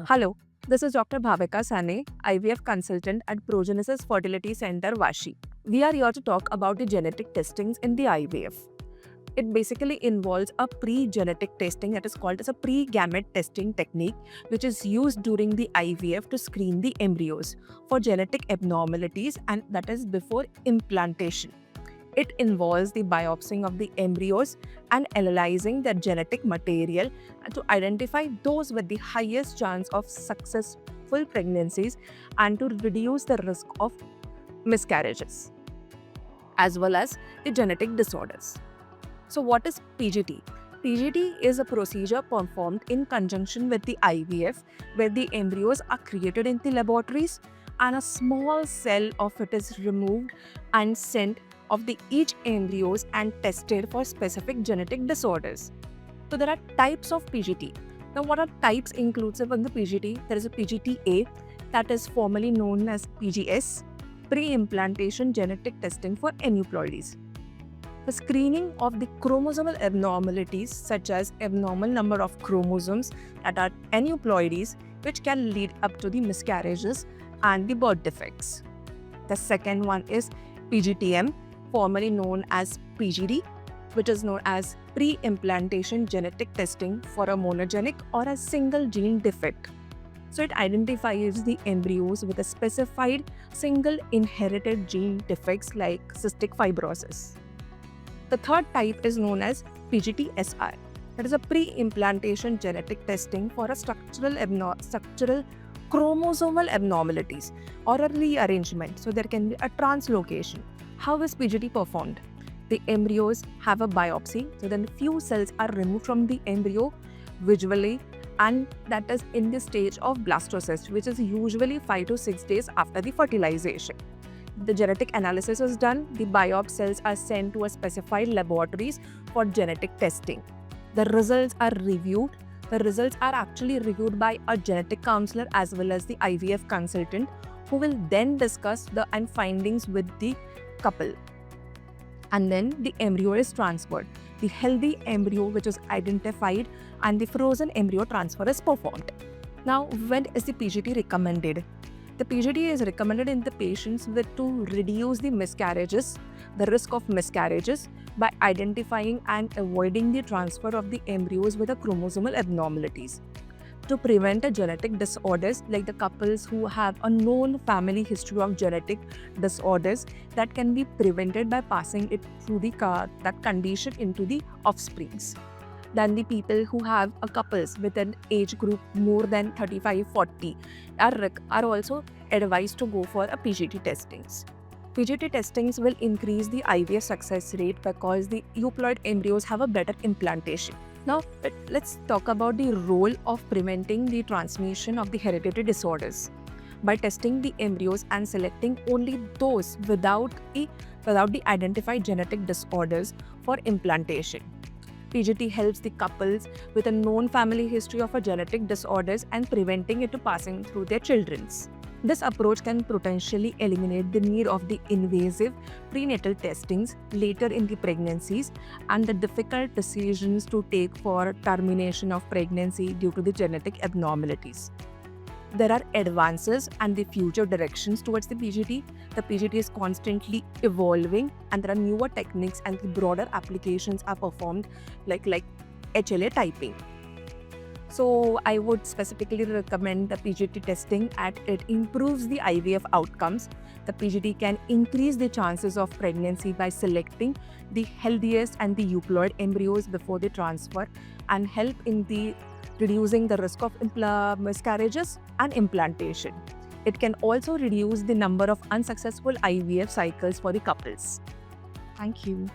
Hello, this is Dr. Bhavika Sane, IVF consultant at Progenesis Fertility Center, Vashi. We are here to talk about the genetic testings in the IVF. It basically involves a pre-genetic testing that is called as a pre-gamete testing technique, which is used during the IVF to screen the embryos for genetic abnormalities, and that is before implantation. It involves the biopsying of the embryos and analyzing their genetic material to identify those with the highest chance of successful pregnancies and to reduce the risk of miscarriages as well as the genetic disorders. So, what is PGT? PGT is a procedure performed in conjunction with the IVF where the embryos are created in the laboratories and a small cell of it is removed and sent of the each embryos and tested for specific genetic disorders. So there are types of PGT. Now what are types inclusive in the PGT? There is a PGT-A that is formerly known as PGS, pre-implantation genetic testing for aneuploidies. The screening of the chromosomal abnormalities such as abnormal number of chromosomes that are aneuploidies which can lead up to the miscarriages and the birth defects. The second one is PGTM, formerly known as PGD, which is known as pre-implantation genetic testing for a monogenic or a single gene defect. So it identifies the embryos with a specified single inherited gene defects like cystic fibrosis. The third type is known as PGT-SR. That is a pre-implantation genetic testing for a structural chromosomal abnormalities or a rearrangement. So there can be a translocation. How is PGT performed? The embryos have a biopsy, so then few cells are removed from the embryo visually, and that is in the stage of blastocyst, which is usually 5 to 6 days after the fertilization. The genetic analysis is done, the biopsy cells are sent to a specified laboratories for genetic testing. The results are reviewed. The results are actually reviewed by a genetic counselor as well as the IVF consultant, who will then discuss the findings with the couple. And then the embryo is transferred. The healthy embryo which is identified and the frozen embryo transfer is performed. Now, when is the PGT recommended? The PGT is recommended in the patients to reduce the miscarriages, the risk of miscarriages, by identifying and avoiding the transfer of the embryos with the chromosomal abnormalities. To prevent genetic disorders like the couples who have a known family history of genetic disorders that can be prevented by passing it through that condition into the offsprings. Then the people who have a couples with an age group more than 35-40 are also advised to go for a PGT testings. PGT testings will increase the IVF success rate because the euploid embryos have a better implantation. Now, let's talk about the role of preventing the transmission of the hereditary disorders by testing the embryos and selecting only those without the identified genetic disorders for implantation. PGT helps the couples with a known family history of a genetic disorders and preventing it to passing through their children's. This approach can potentially eliminate the need of the invasive prenatal testings later in the pregnancies and the difficult decisions to take for termination of pregnancy due to the genetic abnormalities. There are advances and the future directions towards the PGT. The PGT is constantly evolving and there are newer techniques and the broader applications are performed like HLA typing. So I would specifically recommend the PGT testing as it improves the IVF outcomes. The PGT can increase the chances of pregnancy by selecting the healthiest and the euploid embryos before they transfer and help in the reducing the risk of miscarriages and implantation. It can also reduce the number of unsuccessful IVF cycles for the couples. Thank you.